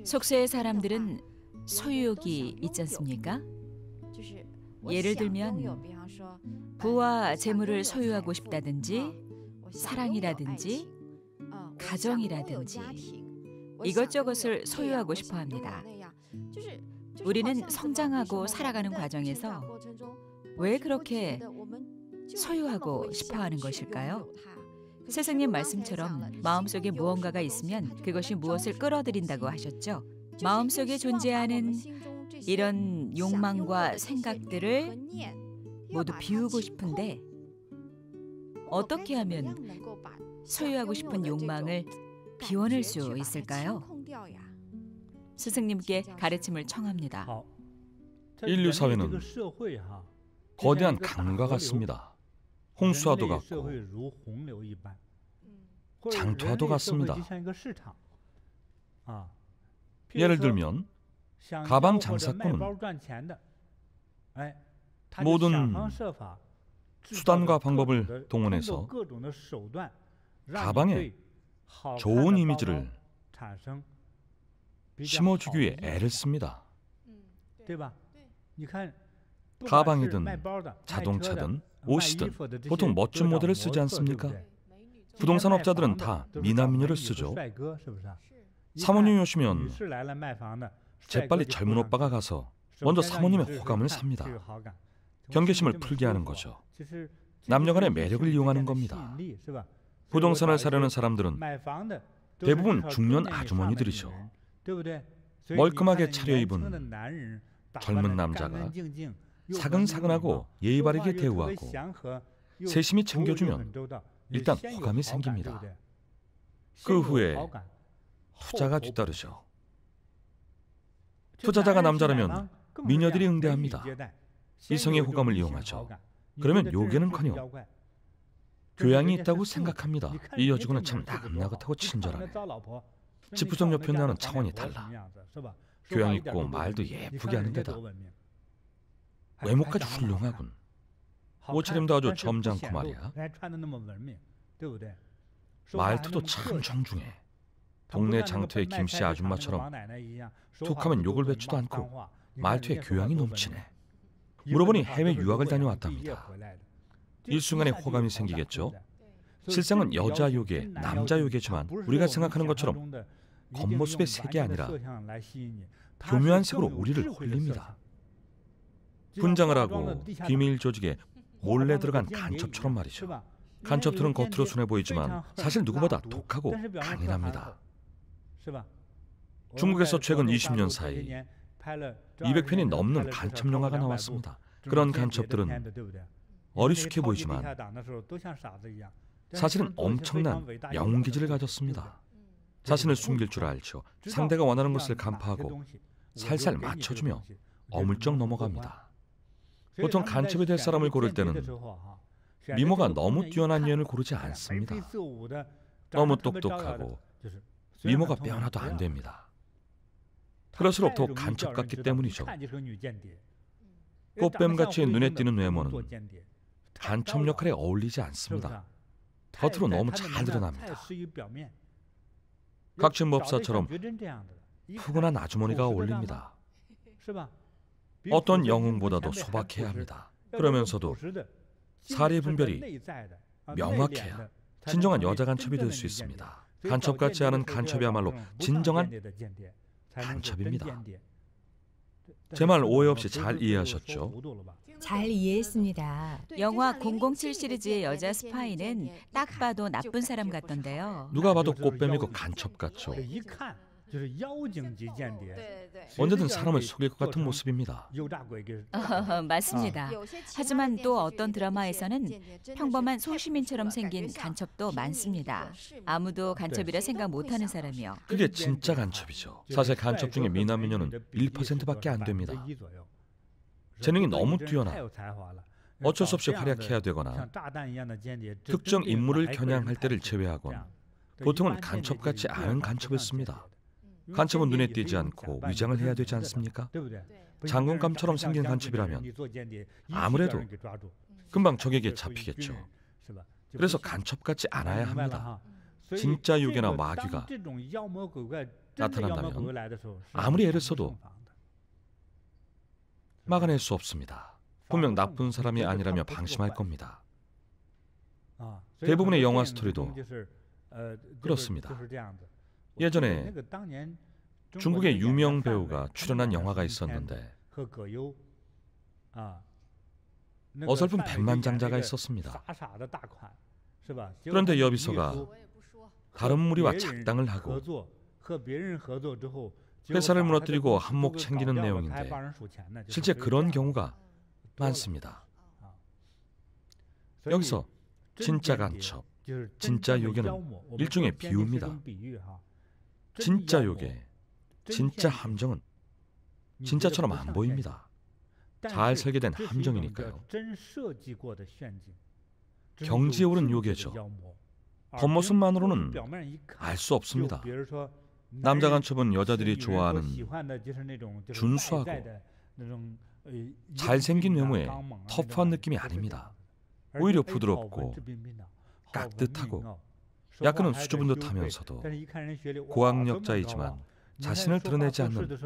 속세의 사람들은 소유욕이 있지 않습니까? 예를 들면 부와 재물을 소유하고 싶다든지 사랑이라든지 가정이라든지 이것저것을 소유하고 싶어 합니다. 우리는 성장하고 살아가는 과정에서 왜 그렇게 소유하고 싶어 하는 것일까요? 스승님 말씀처럼 마음속에 무언가가 있으면 그것이 무엇을 끌어들인다고 하셨죠. 마음속에 존재하는 이런 욕망과 생각들을 모두 비우고 싶은데 어떻게 하면 소유하고 싶은 욕망을 비워낼 수 있을까요? 스승님께 가르침을 청합니다. 인류 사회는 거대한 강과 같습니다. 홍수와도 같고 장터와도 같습니다. 예를 들면 가방 장사꾼은 모든 수단과 방법을 동원해서 가방에 좋은 이미지를 심어주기 위해 애를 씁니다. 가방이든 자동차든 옷이든 보통 멋진 모델을 쓰지 않습니까? 부동산 업자들은 다 미남미녀를 쓰죠. 사모님이 오시면 재빨리 젊은 오빠가 가서 먼저 사모님의 호감을 삽니다. 경계심을 풀게 하는 거죠. 남녀간의 매력을 이용하는 겁니다. 부동산을 사려는 사람들은 대부분 중년 아주머니들이죠. 멀끔하게 차려입은 젊은 남자가 사근사근하고 예의 바르게 대우하고 세심히 챙겨주면 일단 호감이 생깁니다. 그 후에 투자가 뒤따르죠. 투자자가 남자라면 미녀들이 응대합니다. 이성의 호감을 이용하죠. 그러면 요괴는커녕 교양이 있다고 생각합니다. 이 여직원은 참 나긋나긋하고 친절하네. 집구석 옆에 나는 차원이 달라. 교양 있고 말도 예쁘게 하는 데다 외모까지 훌륭하군. 옷차림도 아주 점잖고 말이야. 말투도 참 정중해. 동네 장터의 김씨 아줌마처럼 툭하면 욕을 뱉지도 않고 말투에 교양이 넘치네. 물어보니 해외 유학을 다녀왔답니다. 일순간에 호감이 생기겠죠. 실상은 여자 요괴, 남자 요괴지만 우리가 생각하는 것처럼 겉모습의 색이 아니라 교묘한 색으로 우리를 홀립니다. 분장을 하고 비밀 조직에 몰래 들어간 간첩처럼 말이죠. 간첩들은 겉으로 순해 보이지만 사실 누구보다 독하고 강인합니다. 중국에서 최근 20년 사이 200편이 넘는 간첩 영화가 나왔습니다. 그런 간첩들은 어리숙해 보이지만 사실은 엄청난 영웅 기질을 가졌습니다. 자신을 숨길 줄 알죠. 상대가 원하는 것을 간파하고 살살 맞춰주며 어물쩍 넘어갑니다. 보통 간첩이 될 사람을 고를 때는 미모가 너무 뛰어난 여인을 고르지 않습니다. 너무 똑똑하고 미모가 뼈 하나도 안 됩니다. 그럴수록 더 간첩 같기 때문이죠. 꽃뱀같이 눈에 띄는 외모는 간첩 역할에 어울리지 않습니다. 겉으로 너무 잘 드러납니다. 각신법사처럼 푸근한 아주머니가 어울립니다. 어떤 영웅보다도 소박해야 합니다. 그러면서도 사리 분별이 명확해야 진정한 여자 간첩이 될 수 있습니다. 간첩 같지 않은 간첩이야말로 진정한 간첩입니다. 제 말 오해 없이 잘 이해하셨죠? 잘 이해했습니다. 영화 007 시리즈의 여자 스파이는 딱 봐도 나쁜 사람 같던데요. 누가 봐도 꽃뱀이고 간첩 같죠. 언제든 사람을 속일 것 같은 모습입니다. 맞습니다. 하지만 또 어떤 드라마에서는 평범한 소시민처럼 생긴 간첩도 많습니다. 아무도 간첩이라 생각 못하는 사람이요. 그게 진짜 간첩이죠. 사실 간첩 중에 미남미녀는 1%밖에 안 됩니다. 재능이 너무 뛰어나 어쩔 수 없이 활약해야 되거나 특정 인물을 겨냥할 때를 제외하곤 보통은 간첩 같지 않은 간첩을 씁니다. 간첩은 눈에 띄지 않고 위장을 해야 되지 않습니까? 장군감처럼 생긴 간첩이라면 아무래도 금방 적에게 잡히겠죠. 그래서 간첩 같지 않아야 합니다. 진짜 유괴나 마귀가 나타난다면 아무리 애를 써도 막아낼 수 없습니다. 분명 나쁜 사람이 아니라며 방심할 겁니다. 대부분의 영화 스토리도 그렇습니다. 예전에 중국의 유명 배우가 출연한 영화가 있었는데 어설픈 백만장자가 있었습니다. 그런데 여비서가 다른 무리와 작당을 하고 회사를 무너뜨리고 한몫 챙기는 내용인데 실제 그런 경우가 많습니다. 여기서 진짜 간첩, 진짜 요괴는 일종의 비유입니다. 진짜 요괴, 진짜 함정은 진짜처럼 안 보입니다. 잘 설계된 함정이니까요. 경지에 오른 요괴죠. 겉모습만으로는 알 수 없습니다. 남자 간첩은 여자들이 좋아하는 준수하고 잘생긴 외모에 터프한 느낌이 아닙니다. 오히려 부드럽고 깍듯하고 약간은 수줍은 듯하면서도 고학력자이지만 자신을 드러내지 않는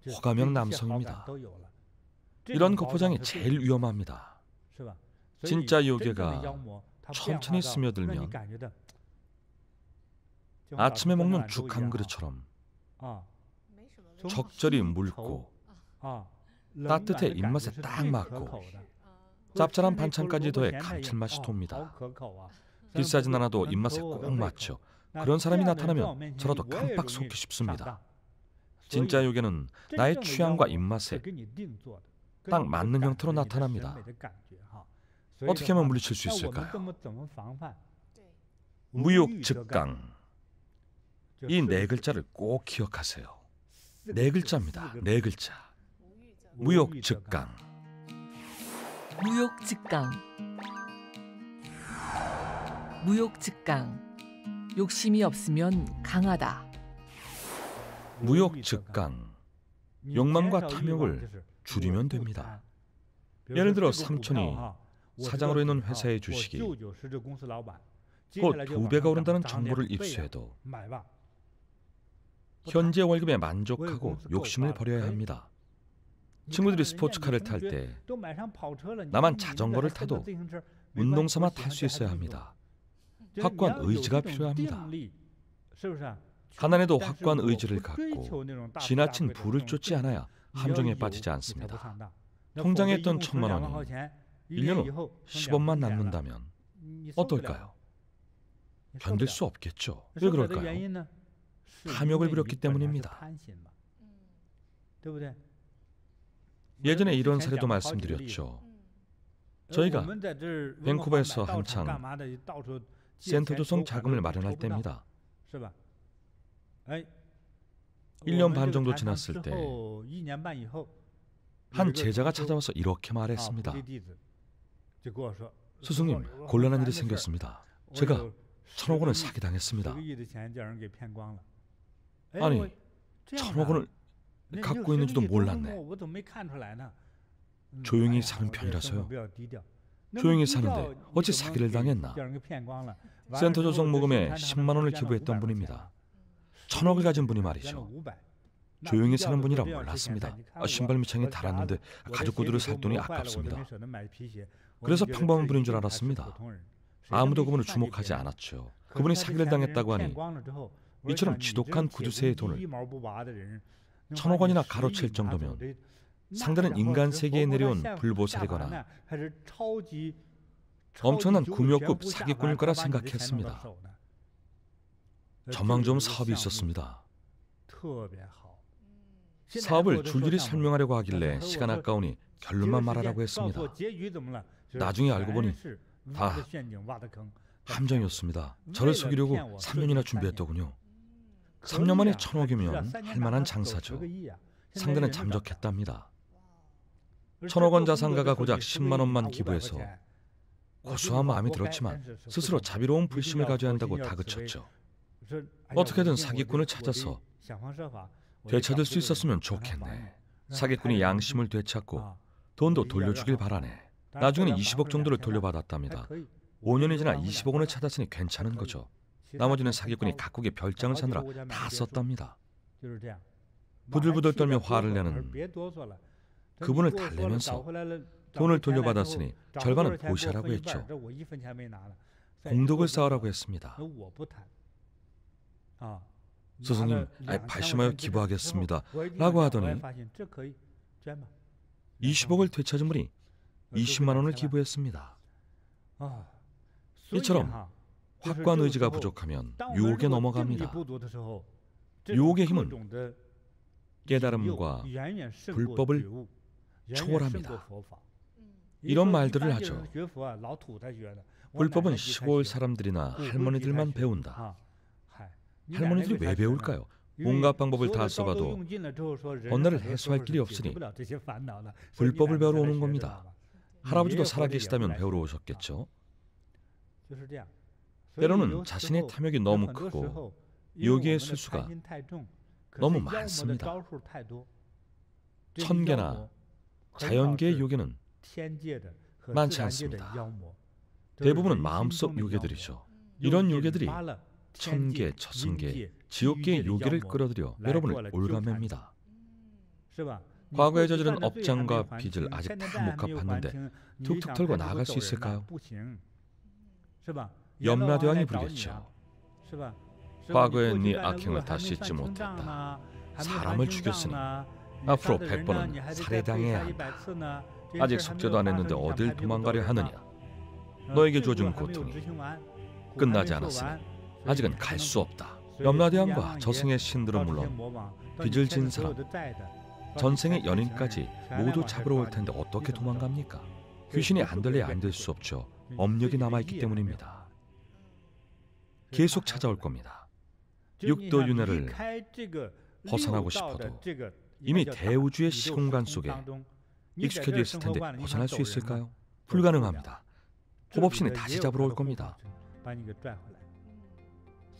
호감형 남성입니다. 이런 겉포장이 제일 위험합니다. 진짜 요괴가 천천히 스며들면 아침에 먹는 죽 한 그릇처럼 적절히 묽고 따뜻해 입맛에 딱 맞고 짭짤한 반찬까지 더해 감칠맛이 돕니다. 비싸진 않아도 입맛에 꼭 맞죠. 그런 사람이 나타나면 저라도 깜빡 속기 쉽습니다. 진짜 요괴는 나의 취향과 입맛에 딱 맞는 형태로 나타납니다. 어떻게 하면 물리칠 수 있을까요? 무욕즉강. 이 네 글자를 꼭 기억하세요. 네 글자입니다. 네 글자. 무욕즉강. 무욕즉강. 무욕즉강. 욕심이 없으면 강하다. 무욕즉강. 욕망과 탐욕을 줄이면 됩니다. 예를 들어 삼촌이 사장으로 있는 회사의 주식이 곧 2배가 오른다는 정보를 입수해도 현재 월급에 만족하고 욕심을 버려야 합니다. 친구들이 스포츠카를 탈 때 나만 자전거를 타도 운동 삼아 탈 수 있어야 합니다. 확고한 의지가 필요합니다. 가난해도 확고한 의지를 갖고 지나친 부를 쫓지 않아야 함정에 빠지지 않습니다. 통장에 있던 1,000만 원이 1년 후 10원만 남는다면 어떨까요? 견딜 수 없겠죠. 왜 그럴까요? 탐욕을 부렸기 때문입니다. 예전에 이런 사례도 말씀드렸죠. 저희가 밴쿠버에서 한창 센터 조성 자금을 마련할 때입니다. 1년 반 정도 지났을 때 한 제자가 찾아와서 이렇게 말했습니다. 스승님, 곤란한 일이 생겼습니다. 제가 1,000억 원을 사기당했습니다. 아니, 1,000억 원을 갖고 있는지도 몰랐네. 조용히 사는 편이라서요. 조용히 사는데 어찌 사기를 당했나. 센터 조성 모금에 10만 원을 기부했던 분입니다. 1,000억을 가진 분이 말이죠. 조용히 사는 분이라 몰랐습니다. 신발 밑창에 달았는데 가죽 구두를 살 돈이 아깝습니다. 그래서 평범한 분인 줄 알았습니다. 아무도 그분을 주목하지 않았죠. 그분이 사기를 당했다고 하니 이처럼 지독한 구두쇠의 돈을 1,000억 원이나 가로챌 정도면 상대는 인간 세계에 내려온 불보살이거나 엄청난 구묘급 사기꾼일 거라 생각했습니다. 전망 좋은 사업이 있었습니다. 사업을 줄줄이 설명하려고 하길래 시간 아까우니 결론만 말하라고 했습니다. 나중에 알고 보니 다 함정이었습니다. 저를 속이려고 3년이나 준비했더군요. 3년 만에 1,000억이면 할 만한 장사죠. 상대는 잠적했답니다. 1,000억 원 자산가가 고작 10만 원만 기부해서 고소한 마음이 들었지만 스스로 자비로운 불심을 가져야 한다고 다그쳤죠. 어떻게든 사기꾼을 찾아서 되찾을 수 있었으면 좋겠네. 사기꾼이 양심을 되찾고 돈도 돌려주길 바라네. 나중에는 20억 정도를 돌려받았답니다. 5년이 지나 20억 원을 찾았으니 괜찮은 거죠. 나머지는 사기꾼이 각국의 별장을 사느라 다 썼답니다. 부들부들 떨며 화를 내는 그분을 달래면서 돈을 돌려받았으니 절반은 보시하라고 했죠. 공덕을 쌓으라고 했습니다. 스승님, 80만원 기부하겠습니다 라고 하더니 20억을 되찾은 분이 20만 원을 기부했습니다. 이처럼 확고한 의지가 부족하면 유혹에 넘어갑니다. 유혹의 힘은 깨달음과 불법을 초월합니다. 이런 말들을 하죠. 불법은 시골 사람들이나 할머니들만 배운다. 할머니들이 왜 배울까요? 온갖 방법을 다 써봐도 번뇌를 해소할 길이 없으니 불법을 배우러 오는 겁니다. 할아버지도 살아계시다면 배우러 오셨겠죠. 때로는 자신의 탐욕이 너무 크고 요기의 술수가 너무 많습니다. 천계나 자연계의 요괴는 많지 않습니다. 대부분은 마음속 요괴들이죠. 이런 요괴들이 천계, 저승계, 지옥계의 요괴를 끌어들여 여러분을 올가맵니다. 과거에 저지른 업장과 빚을 아직 다 못 갚았는데 툭툭 털고 나아갈 수 있을까요? 염라대왕이 부르겠죠. 과거의 네 악행을 다 씻지 못했다. 사람을 죽였으니 앞으로 100번은 살해당해야 한다. 아직 속죄도 안 했는데 어딜 도망가려 하느냐. 너에게 주어진 고통이 끝나지 않았으니 아직은 갈 수 없다. 염라대왕과 저승의 신들은 물론 빚을 진 사람, 전생의 연인까지 모두 잡으러 올 텐데 어떻게 도망갑니까? 귀신이 안 들려야 안 될 수 없죠. 업력이 남아있기 때문입니다. 계속 찾아올 겁니다. 육도윤회를 벗어나고 싶어도 이미 대우주의 시공간 속에 익숙해져 있을 텐데 벗어날 수 있을까요? 불가능합니다. 호법신이 다시 잡으러 올 겁니다.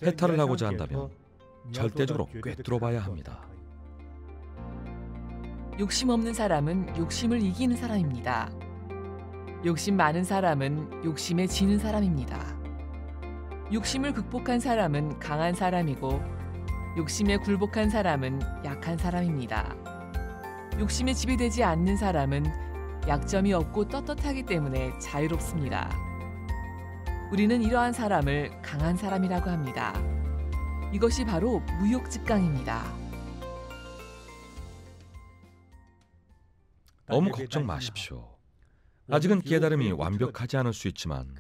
해탈을 하고자 한다면 절대적으로 꿰뚫어봐야 합니다. 욕심 없는 사람은 욕심을 이기는 사람입니다. 욕심 많은 사람은 욕심에 지는 사람입니다. 욕심을 극복한 사람은 강한 사람이고 욕심에 굴복한 사람은 약한 사람입니다. 욕심에 지배되지 않는 사람은 약점이 없고 떳떳하기 때문에 자유롭습니다. 우리는 이러한 사람을 강한 사람이라고 합니다. 이것이 바로 무욕직강입니다. 너무 걱정 마십시오. 아직은 깨달음이 완벽하지 않을 수 있지만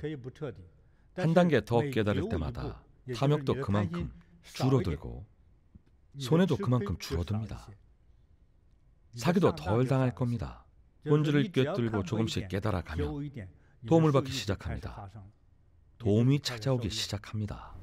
한 단계 더 깨달을 때마다 탐욕도 그만큼 줄어들고 손해도 그만큼 줄어듭니다. 사기도 덜 당할 겁니다. 본질을 꿰뚫고 조금씩 깨달아가면 도움을 받기 시작합니다. 도움이 찾아오기 시작합니다.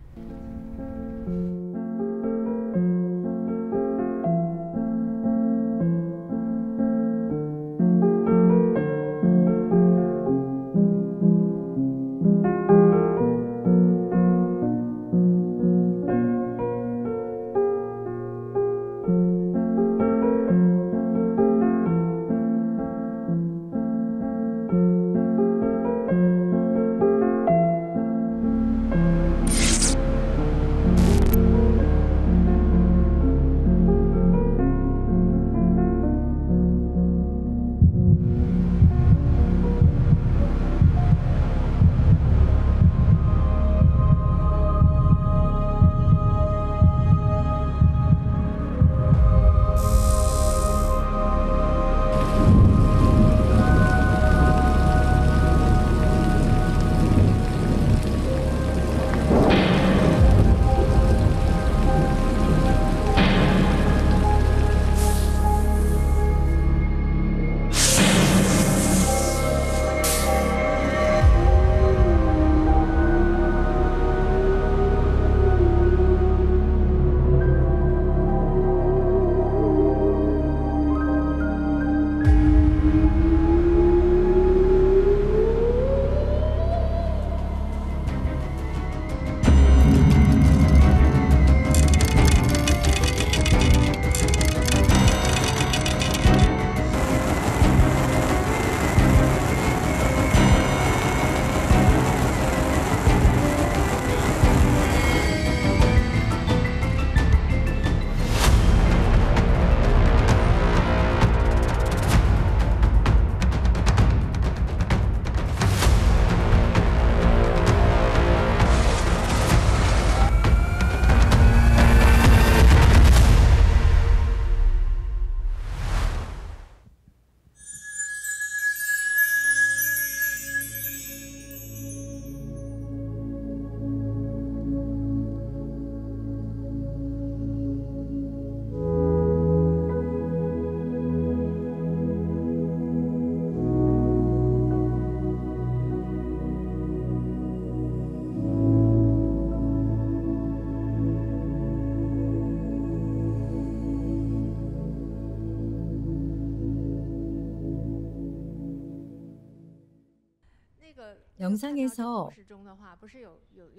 영상에서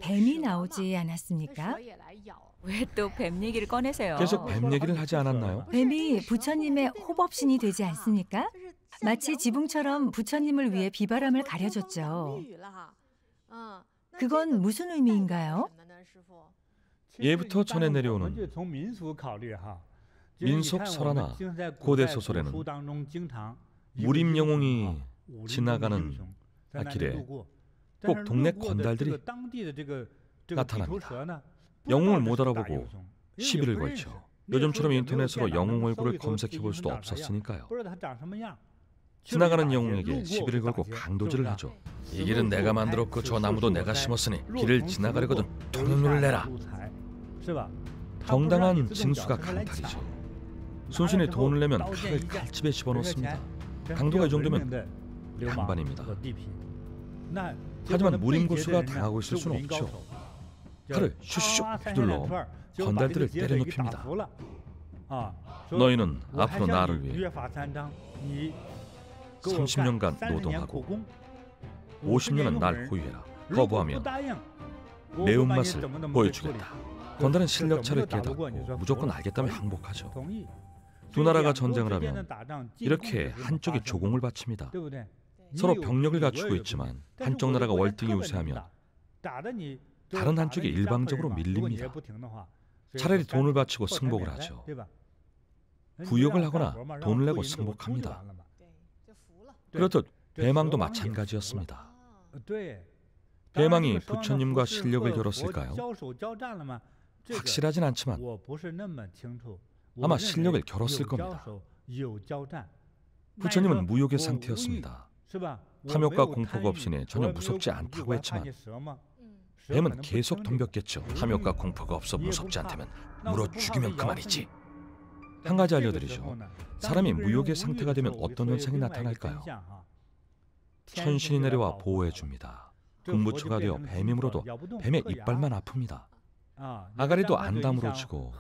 뱀이 나오지 않았습니까? 왜 또 뱀 얘기를 꺼내세요? 계속 뱀 얘기를 하지 않았나요? 뱀이 부처님의 호법신이 되지 않습니까? 마치 지붕처럼 부처님을 위해 비바람을 가려줬죠. 그건 무슨 의미인가요? 예부터 전해 내려오는 민속 설화나 고대 소설에는 무림 영웅이 지나가는 길에 꼭 동네 건달들이 나타납니다. 영웅을 못 알아보고 시비를 걸죠. 요즘처럼 인터넷으로 영웅 얼굴을 검색해 볼 수도 없었으니까요. 지나가는 영웅에게 시비를 걸고 강도질을 하죠. 이 길은 내가 만들었고 저 나무도 내가 심었으니 길을 지나가려거든 통행료를 내라. 정당한 징수가 강탈이죠. 순순히 돈을 내면 칼을 칼집에 집어넣습니다. 강도가 이 정도면 양반입니다. 하지만 무림고수가 당하고 있을 수는 없죠. 칼을 슉슉 휘둘러 건달들을 때려눕힙니다. 너희는 앞으로 나를 위해 30년간 노동하고 50년은 날 호위해라. 거부하면 매운맛을 보여주겠다. 건달은 실력차를 깨닫고 무조건 알겠다며 항복하죠. 두 나라가 전쟁을 하면 이렇게 한쪽이 조공을 바칩니다. 서로 병력을 갖추고 있지만 한쪽 나라가 월등히 우세하면 다른 한쪽이 일방적으로 밀립니다. 차라리 돈을 바치고 승복을 하죠. 부역을 하거나 돈을 내고 승복합니다. 그렇듯 대망도 마찬가지였습니다. 대망이 부처님과 실력을 겨뤘을까요? 확실하진 않지만 아마 실력을 겨뤘을 겁니다. 부처님은 무욕의 상태였습니다. 탐욕과 공포가 없으니 전혀 무섭지 않다고 했지만 뱀은 계속 덤볐겠죠. 탐욕과 공포가 없어 무섭지 않다면 물어 죽이면 그만이지. 한 가지 알려드리죠. 사람이 무욕의 상태가 되면 어떤 현상이 나타날까요? 천신이 내려와 보호해줍니다. 금부처가 되어 뱀이 물어도 뱀의 이빨만 아픕니다. 아가리도 안 다물어지고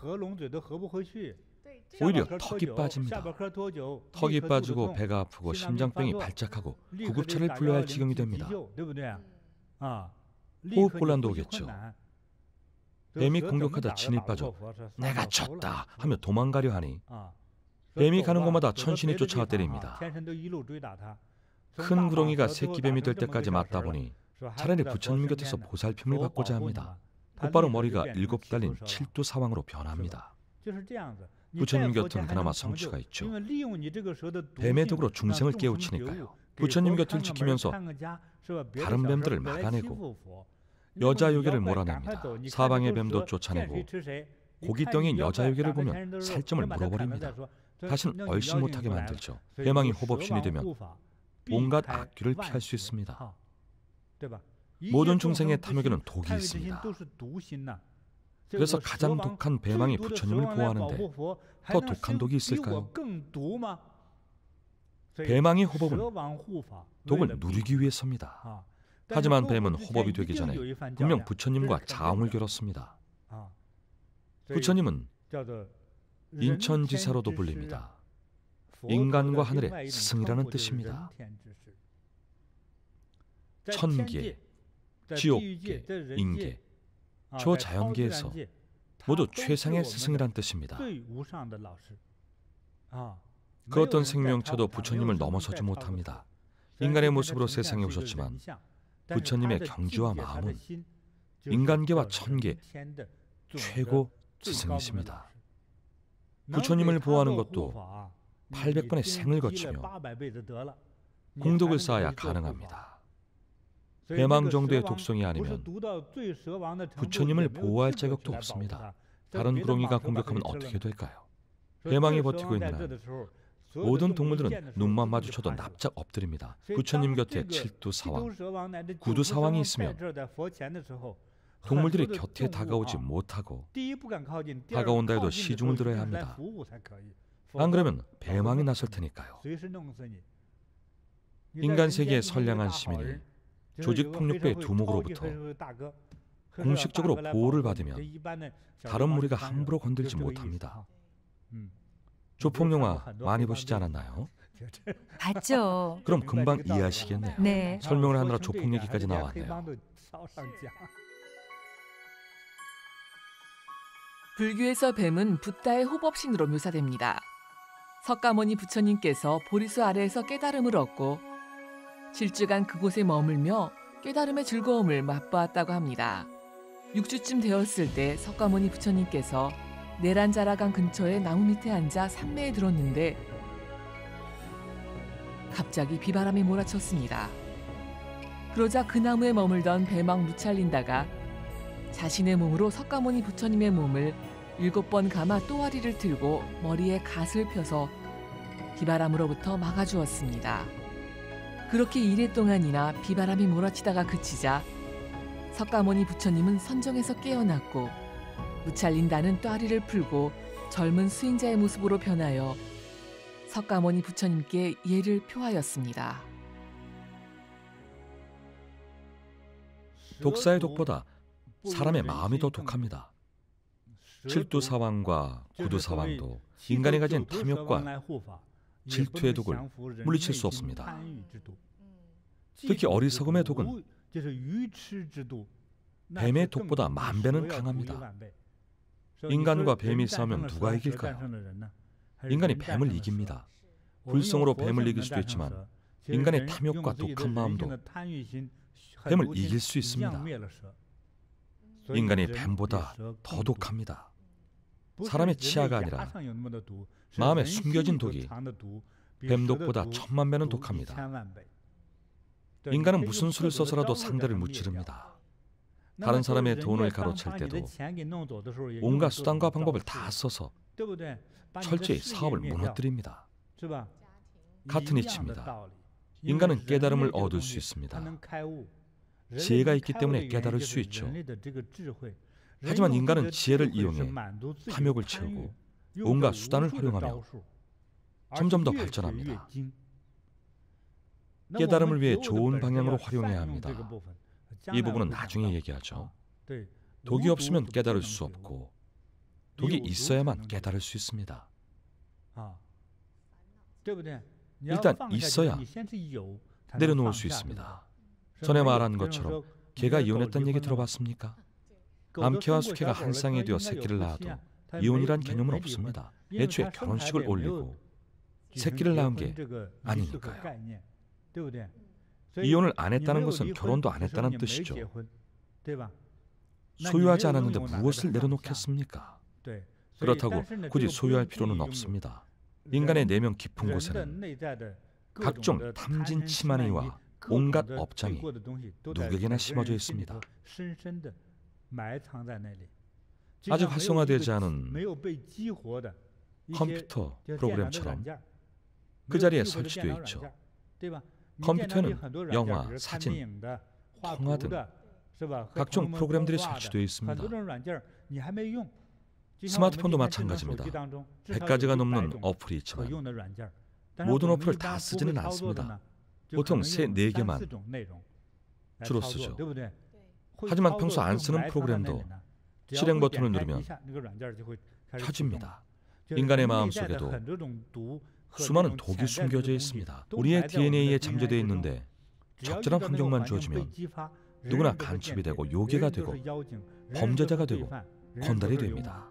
오히려 턱이 빠집니다. 턱이 빠지고 배가 아프고 심장병이 발작하고 구급차를 불러야 할 지경이 됩니다. 호흡곤란도 오겠죠. 뱀이 공격하다 진이 빠져 내가 졌다 하며 도망가려 하니 뱀이 가는 곳마다 천신이 쫓아와 때립니다. 큰 구렁이가 새끼뱀이 될 때까지 맞다 보니 차라리 부처님 곁에서 보살핌을 받고자 합니다. 곧바로 머리가 7 달린 칠두사왕으로 변합니다. 부처님 곁은 그나마 성취가 있죠. 뱀의 덕으로 중생을 깨우치니까요. 부처님 곁을 지키면서 다른 뱀들을 막아내고 여자 요괴를 몰아냅니다. 사방의 뱀도 쫓아내고 고깃덩이인 여자 요괴를 보면 살점을 물어버립니다. 다신 얼씬 못하게 만들죠. 대망이 호법신이 되면 온갖 악귀를 피할 수 있습니다. 모든 중생의 탐욕에는 독이 있습니다. 그래서 가장 독한 뱀왕이 부처님을 보호하는데 더 독한 독이 있을까요? 뱀왕의 호법은 독을 누리기 위해서입니다. 하지만 뱀은 호법이 되기 전에 분명 부처님과 자웅을 겨뤘습니다. 부처님은 인천지사로도 불립니다. 인간과 하늘의 스승이라는 뜻입니다. 천계, 지옥계, 인계, 초자연계에서 모두 최상의 스승이란 뜻입니다. 그 어떤 생명체도 부처님을 넘어서지 못합니다. 인간의 모습으로 세상에 오셨지만 부처님의 경지와 마음은 인간계와 천계 최고 스승이십니다. 부처님을 보호하는 것도 800번의 생을 거치며 공덕을 쌓아야 가능합니다. 뱀왕 정도의 독성이 아니면 부처님을 보호할 자격도 없습니다. 다른 구렁이가 공격하면 어떻게 될까요? 뱀왕이 버티고 있는 한 모든 동물들은 눈만 마주쳐도 납작 엎드립니다. 부처님 곁에 칠두사왕, 구두사왕이 있으면 동물들이 곁에 다가오지 못하고 다가온다 해도 시중을 들어야 합니다. 안 그러면 뱀왕이 나설 테니까요. 인간 세계의 선량한 시민이 조직폭력배의 두목으로부터 공식적으로 보호를 받으면 다른 무리가 함부로 건들지 못합니다. 조폭영화 많이 보시지 않았나요? 봤죠. 그럼 금방 이해하시겠네요. 네. 설명을 하느라 조폭 얘기까지 나왔네요. 불교에서 뱀은 붓다의 호법신으로 묘사됩니다. 석가모니 부처님께서 보리수 아래에서 깨달음을 얻고 질주간 그곳에 머물며 깨달음의 즐거움을 맛보았다고 합니다. 6주쯤 되었을 때 석가모니 부처님께서 내란자라강 근처의 나무 밑에 앉아 산매에 들었는데 갑자기 비바람이 몰아쳤습니다. 그러자 그 나무에 머물던 뱀왕 무찰린다가 자신의 몸으로 석가모니 부처님의 몸을 7번 감아 또아리를 들고 머리에 갓을 펴서 비바람으로부터 막아주었습니다. 그렇게 이래 동안이나 비바람이 몰아치다가 그치자 석가모니 부처님은 선정에서 깨어났고 무찰린다는 또아리를 풀고 젊은 수행자의 모습으로 변하여 석가모니 부처님께 예를 표하였습니다. 독사의 독보다 사람의 마음이 더 독합니다. 칠두사왕과 구두사왕도 인간이 가진 탐욕과 질투의 독을 물리칠 수 없습니다. 특히 어리석음의 독은 뱀의 독보다 10,000배는 강합니다. 인간과 뱀이 싸우면 누가 이길까요? 인간이 뱀을 이깁니다. 불성으로 뱀을 이길 수도 있지만 인간의 탐욕과 독한 마음도 뱀을 이길 수 있습니다. 인간이 뱀보다 더 독합니다. 사람의 치아가 아니라 마음에 숨겨진 독이 뱀독보다 10,000,000배는 독합니다. 인간은 무슨 수를 써서라도 상대를 무찌릅니다. 다른 사람의 돈을 가로챌 때도 온갖 수단과 방법을 다 써서 철저히 사업을 무너뜨립니다. 같은 이치입니다. 인간은 깨달음을 얻을 수 있습니다. 지혜가 있기 때문에 깨달을 수 있죠. 하지만 인간은 지혜를 이용해 탐욕을 채우고 온갖 수단을 활용하며 점점 더 발전합니다. 깨달음을 위해 좋은 방향으로 활용해야 합니다. 이 부분은 나중에 얘기하죠. 독이 없으면 깨달을 수 없고 독이 있어야만 깨달을 수 있습니다. 일단 있어야 내려놓을 수 있습니다. 전에 말한 것처럼 개가 이혼했다는 얘기 들어봤습니까? 암캐와 수캐가 한 쌍이 되어 새끼를 낳아도 이혼이란 개념은 없습니다. 애초에 결혼식을 올리고 새끼를 낳은 게 아니니까요. 이혼을 안 했다는 것은 결혼도 안 했다는 뜻이죠. 소유하지 않았는데 무엇을 내려놓겠습니까? 그렇다고 굳이 소유할 필요는 없습니다. 인간의 내면 깊은 곳에는 각종 탐진 치만이와 온갖 업장이 누구에게나 심어져 있습니다. 아직 활성화되지 않은 컴퓨터 프로그램처럼 그 자리에 설치되어 있죠. 컴퓨터에는 영화, 사진, 통화 등 각종 프로그램들이 설치되어 있습니다. 스마트폰도 마찬가지입니다. 100가지가 넘는 어플이 있지만 모든 어플을 다 쓰지는 않습니다. 보통 3-4개만 주로 쓰죠. 하지만 평소 안 쓰는 프로그램도 실행 버튼을 누르면 켜집니다. 인간의 마음속에도 수많은 독이 숨겨져 있습니다. 우리의 DNA에 잠재되어 있는데 적절한 환경만 주어지면 누구나 간첩이 되고 요괴가 되고 범죄자가 되고 건달이 됩니다.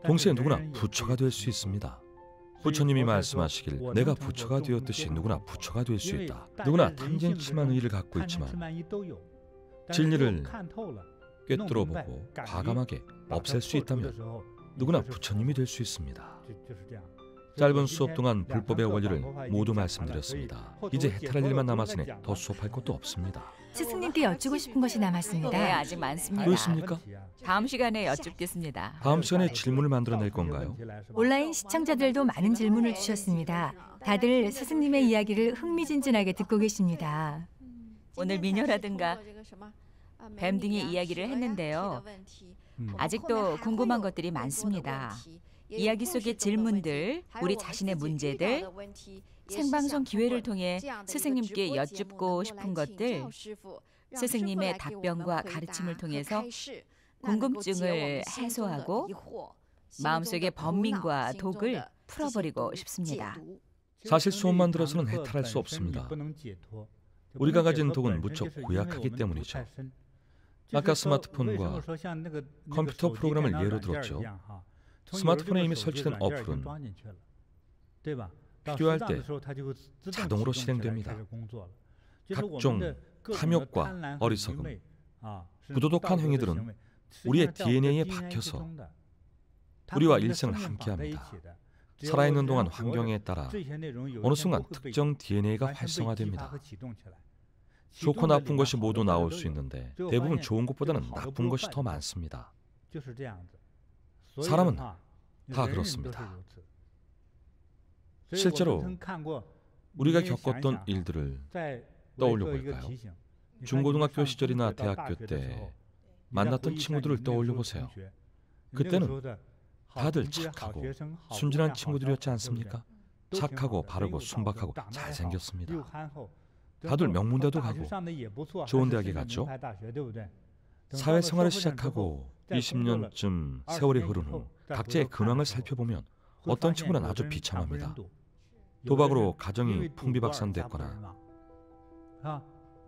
동시에 누구나 부처가 될 수 있습니다. 부처님이 말씀하시길 내가 부처가 되었듯이 누구나 부처가 될 수 있다. 누구나 탐진치만 의를 갖고 있지만 진리를 꿰뚫어보고 과감하게 없앨 수 있다면 누구나 부처님이 될 수 있습니다. 짧은 수업 동안 불법의 원리를 모두 말씀드렸습니다. 이제 해탈할 일만 남았으니 더 수업할 것도 없습니다. 스승님께 여쭈고 싶은 것이 남았습니다. 네, 아직 많습니다. 또 있습니까? 다음 시간에 여쭙겠습니다. 다음 시간에 질문을 만들어낼 건가요? 온라인 시청자들도 많은 질문을 주셨습니다. 다들 스승님의 이야기를 흥미진진하게 듣고 계십니다. 오늘 미녀라든가 뱀 등의 이야기를 했는데요. 아직도 궁금한 것들이 많습니다. 이야기 속의 질문들, 우리 자신의 문제들, 생방송 기회를 통해 스승님께 여쭙고 싶은 것들, 스승님의 답변과 가르침을 통해서 궁금증을 해소하고 마음속의 번민과 독을 풀어버리고 싶습니다. 사실 수업만 들어서는 해탈할 수 없습니다. 우리가 가진 독은 무척 고약하기 때문이죠. 아까 스마트폰과 컴퓨터 프로그램을 예로 들었죠. 스마트폰에 이미 설치된 어플은 필요할 때 자동으로 실행됩니다. 각종 탐욕과 어리석음, 부도덕한 행위들은 우리의 DNA에 박혀서 우리와 일생을 함께합니다. 살아있는 동안 환경에 따라 어느 순간 특정 DNA가 활성화됩니다. 좋고 나쁜 것이 모두 나올 수 있는데 대부분 좋은 것보다는 나쁜 것이 더 많습니다. 사람은 다 그렇습니다. 실제로 우리가 겪었던 일들을 떠올려 볼까요? 중고등학교 시절이나 대학교 때 만났던 친구들을 떠올려 보세요. 그때는 다들 착하고 순진한 친구들이었지 않습니까? 착하고 바르고 순박하고 잘생겼습니다. 다들 명문대도 가고 좋은 대학에 갔죠. 사회생활을 시작하고 20년쯤 세월이 흐른 후 각자의 근황을 살펴보면 어떤 친구는 아주 비참합니다. 도박으로 가정이 풍비박산됐거나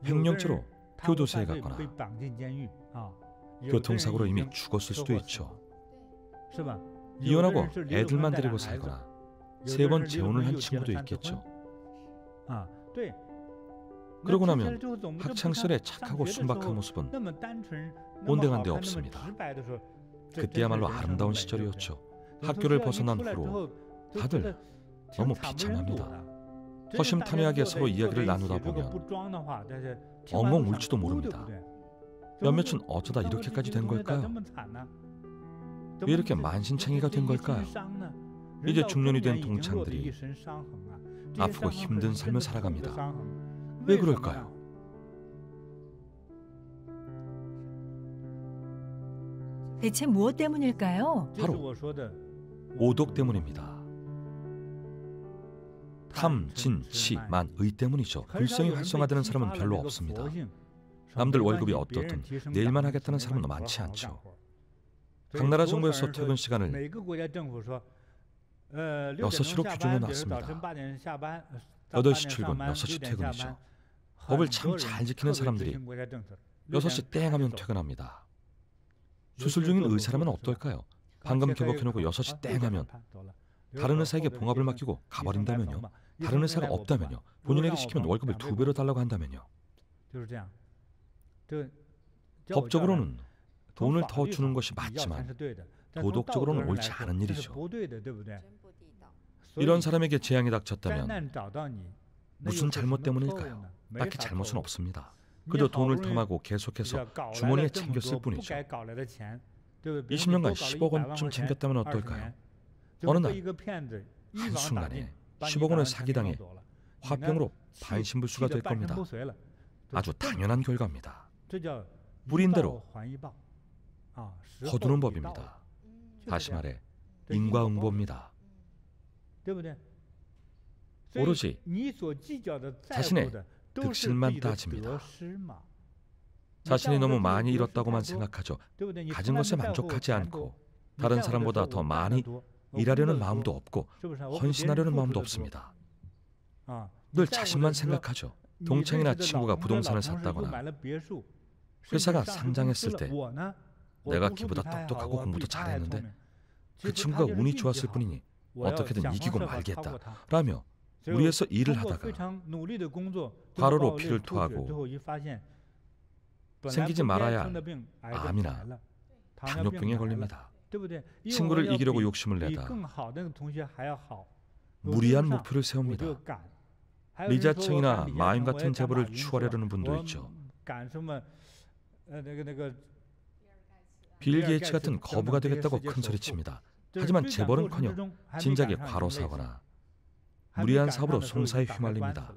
횡령죄로 교도소에 갔거나 교통사고로 이미 죽었을 수도 있죠. 이혼하고 애들만 데리고 살거나 3번 재혼을 한 친구도 있겠죠. 그러고 나면 학창시절의 착하고 순박한 모습은 온데간데 없습니다. 그때야말로 아름다운 시절이었죠. 학교를 벗어난 후로 다들 너무 비참합니다. 허심탄회하게 서로 이야기를 나누다 보면 엉엉 울지도 모릅니다. 몇몇은 어쩌다 이렇게까지 된 걸까요? 왜 이렇게 만신창이가 된 걸까요? 이제 중년이 된 동창들이 아프고 힘든 삶을 살아갑니다. 왜 그럴까요? 대체 무엇 때문일까요? 바로 오독 때문입니다. 탐, 진, 치, 만, 의 때문이죠. 불성이 활성화되는 사람은 별로 없습니다. 남들 월급이 어떻든 내일만 하겠다는 사람은 많지 않죠. 각 나라 정부에서 퇴근 시간을 6시로 규정해 놨습니다. 8시 출근, 6시 퇴근이죠. 법을 참 잘 지키는 사람들이 6시 땡 하면 퇴근합니다. 수술 중인 의사라면 어떨까요? 방금 개복해놓고 6시 땡 하면 다른 의사에게 봉합을 맡기고 가버린다면요. 다른 의사가 없다면요. 본인에게 시키면 월급을 2배로 달라고 한다면요. 법적으로는 돈을 더 주는 것이 맞지만 도덕적으로는 옳지 않은 일이죠. 이런 사람에게 재앙이 닥쳤다면 무슨 잘못 때문일까요? 딱히 잘못은 없습니다. 그저 돈을 탐하고 계속해서 주머니에 챙겼을 뿐이죠. 20년간 10억 원쯤 챙겼다면 어떨까요? 어느 날 한순간에 10억 원을 사기당해 화병으로 반신불수가 될 겁니다. 아주 당연한 결과입니다. 뿌린 대로 거두는 법입니다. 다시 말해 인과응보입니다. 오로지 자신의 득실만 따집니다. 자신이 너무 많이 잃었다고만 생각하죠. 가진 것에 만족하지 않고 다른 사람보다 더 많이 일하려는 마음도 없고 헌신하려는 마음도 없습니다. 늘 자신만 생각하죠. 동창이나 친구가 부동산을 샀다거나 회사가 상장했을 때 내가 걔보다 똑똑하고 공부도 잘했는데 그 친구가 운이 좋았을 뿐이니 어떻게든 이기고 말겠다 라며 무리해서 일을 하다가 과로로 피를 토하고 생기지 말아야 할 암이나 당뇨병에 걸립니다. 친구를 이기려고 욕심을 내다 무리한 목표를 세웁니다. 리자청이나 마임 같은 재벌을 추월하려는 분도 있죠. 빌 게이츠 같은 거부가 되겠다고 큰소리칩니다. 하지만 재벌은커녕 진작에 과로사거나 무리한 사업으로 송사에 휘말립니다.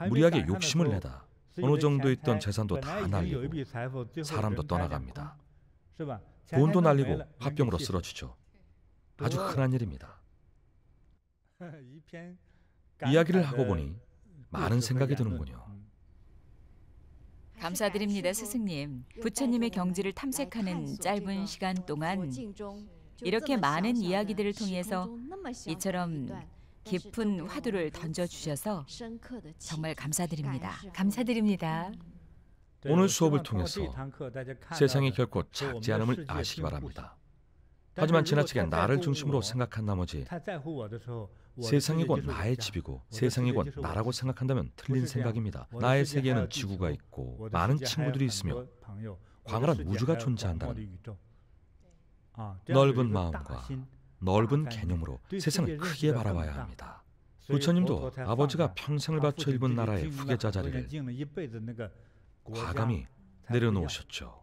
무리하게 욕심을 내다 어느 정도 있던 재산도 다 날리고 사람도 떠나갑니다. 돈도 날리고 화병으로 쓰러지죠. 아주 흔한 일입니다. 이야기를 하고 보니 많은 생각이 드는군요. 감사드립니다, 스승님. 부처님의 경지를 탐색하는 짧은 시간 동안 이렇게 많은 이야기들을 통해서 이처럼 깊은 화두를 던져주셔서 정말 감사드립니다. 감사드립니다. 오늘 수업을 통해서 세상이 결코 작지 않음을 아시기 바랍니다. 하지만 지나치게 나를 중심으로 생각한 나머지 세상이 곧 나의 집이고 세상이 곧 나라고 생각한다면 틀린 생각입니다. 나의 세계에는 지구가 있고 많은 친구들이 있으며 광활한 우주가 존재한다는 넓은 마음과 넓은 개념으로 세상을 크게 바라봐야 합니다. 부처님도 아버지가 평생을 바쳐 일군 나라의 후계자 자리를 과감히 내려놓으셨죠.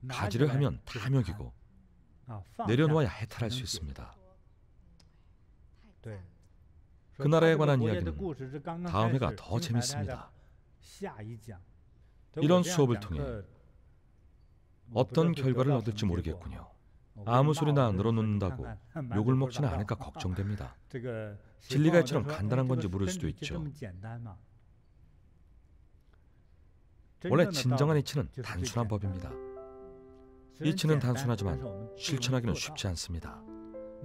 가지려 하면 탐욕이고 내려놓아야 해탈할 수 있습니다. 그 나라에 관한 이야기는 다음 회가 더 재밌습니다. 이런 수업을 통해 어떤 결과를 얻을지 모르겠군요. 아무 소리나 늘어놓는다고 욕을 먹지는 않을까 걱정됩니다. 진리가 이처럼 간단한 건지 물을 수도 있죠. 원래 진정한 이치는 단순한 법입니다. 이치는 단순하지만 실천하기는 쉽지 않습니다.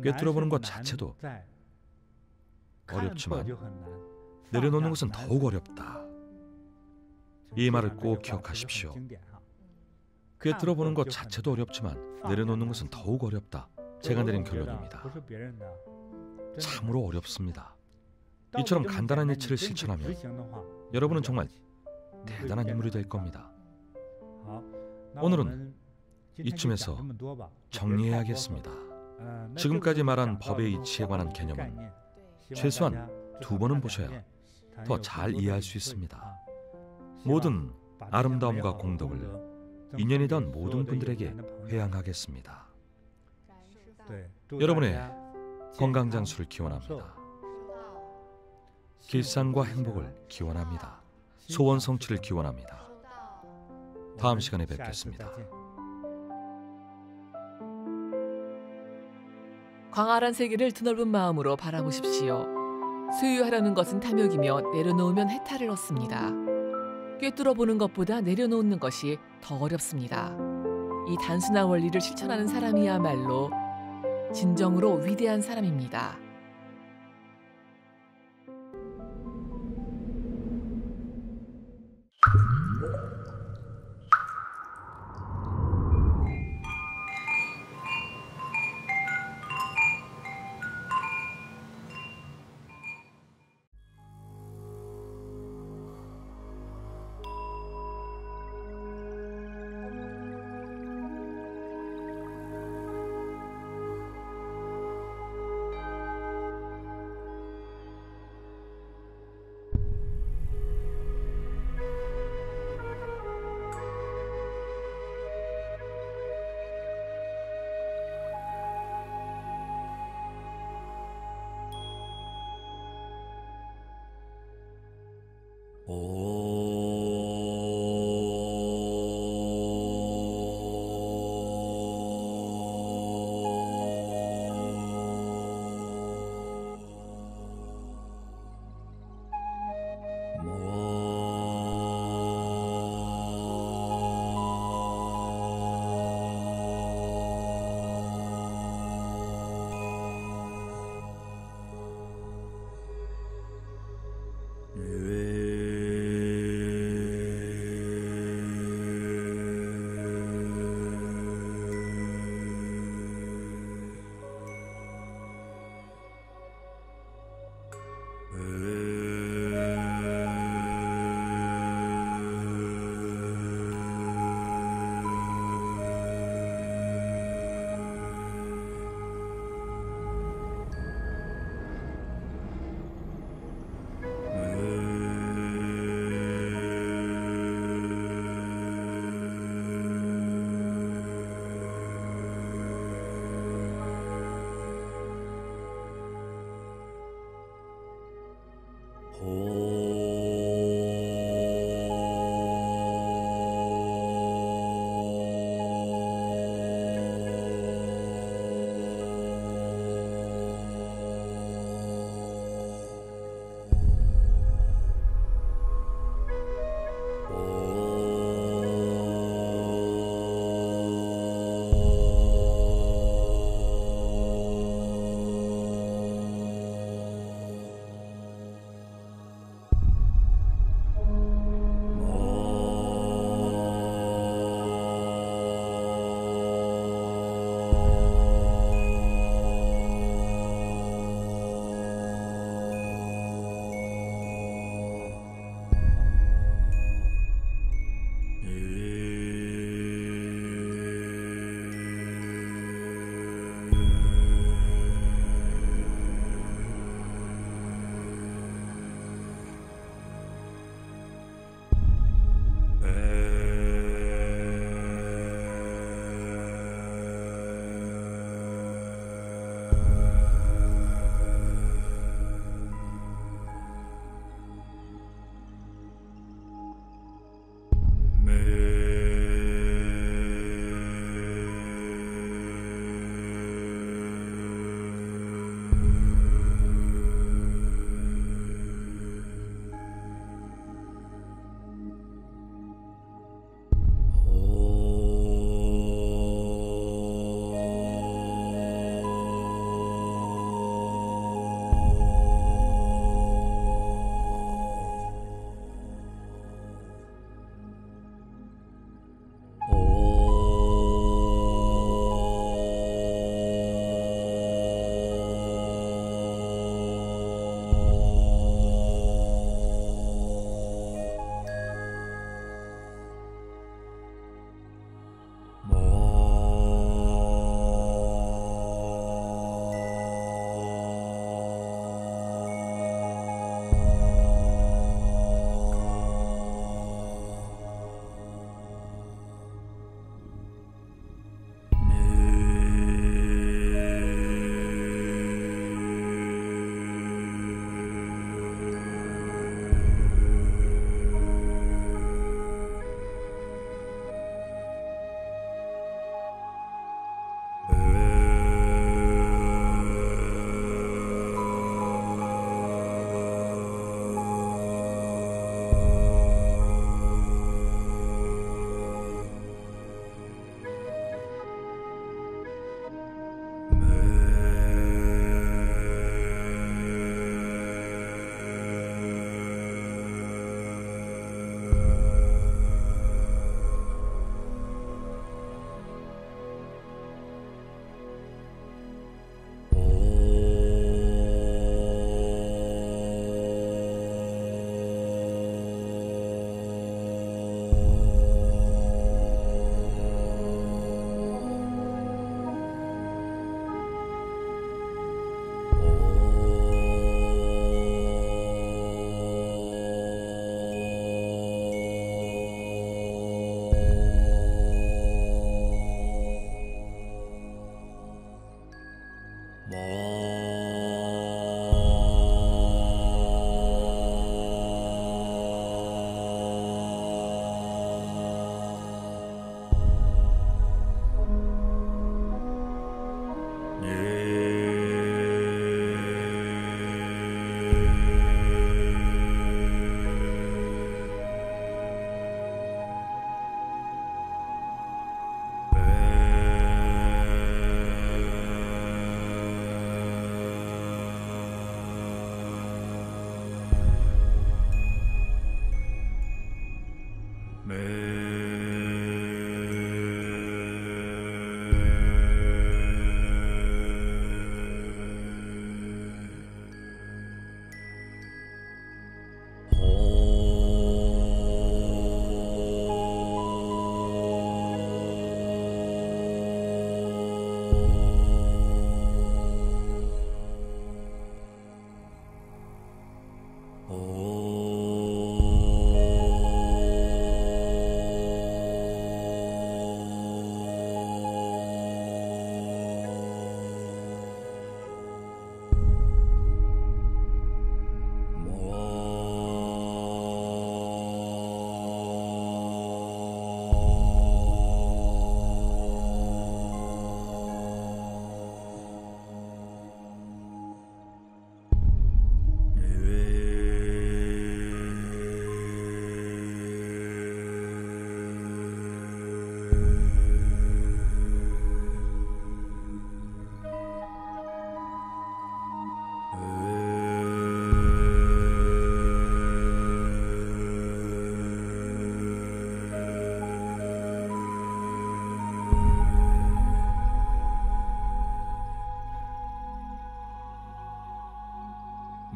꿰뚫어보는 것 자체도 어렵지만 내려놓는 것은 더욱 어렵다. 이 말을 꼭 기억하십시오. 꿰뚫어보는 것 자체도 어렵지만 내려놓는 것은 더욱 어렵다. 제가 내린 결론입니다. 참으로 어렵습니다. 이처럼 간단한 이치를 실천하면 여러분은 정말 대단한 인물이 될 겁니다. 오늘은 이쯤에서 정리해야겠습니다. 지금까지 말한 법의 이치에 관한 개념은 최소한 2번은 보셔야 더 잘 이해할 수 있습니다. 모든 아름다움과 공덕을 인연이던 모든 분들에게 회양하겠습니다. 여러분의 건강장수를 기원합니다. 길상과 행복을 기원합니다. 소원 성취를 기원합니다. 다음 시간에 뵙겠습니다. 광활한 세계를 드넓은 마음으로 바라보십시오. 소유하려는 것은 탐욕이며 내려놓으면 해탈을 얻습니다. 꿰뚫어보는 것보다 내려놓는 것이 더 어렵습니다. 이 단순한 원리를 실천하는 사람이야말로 진정으로 위대한 사람입니다.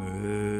으,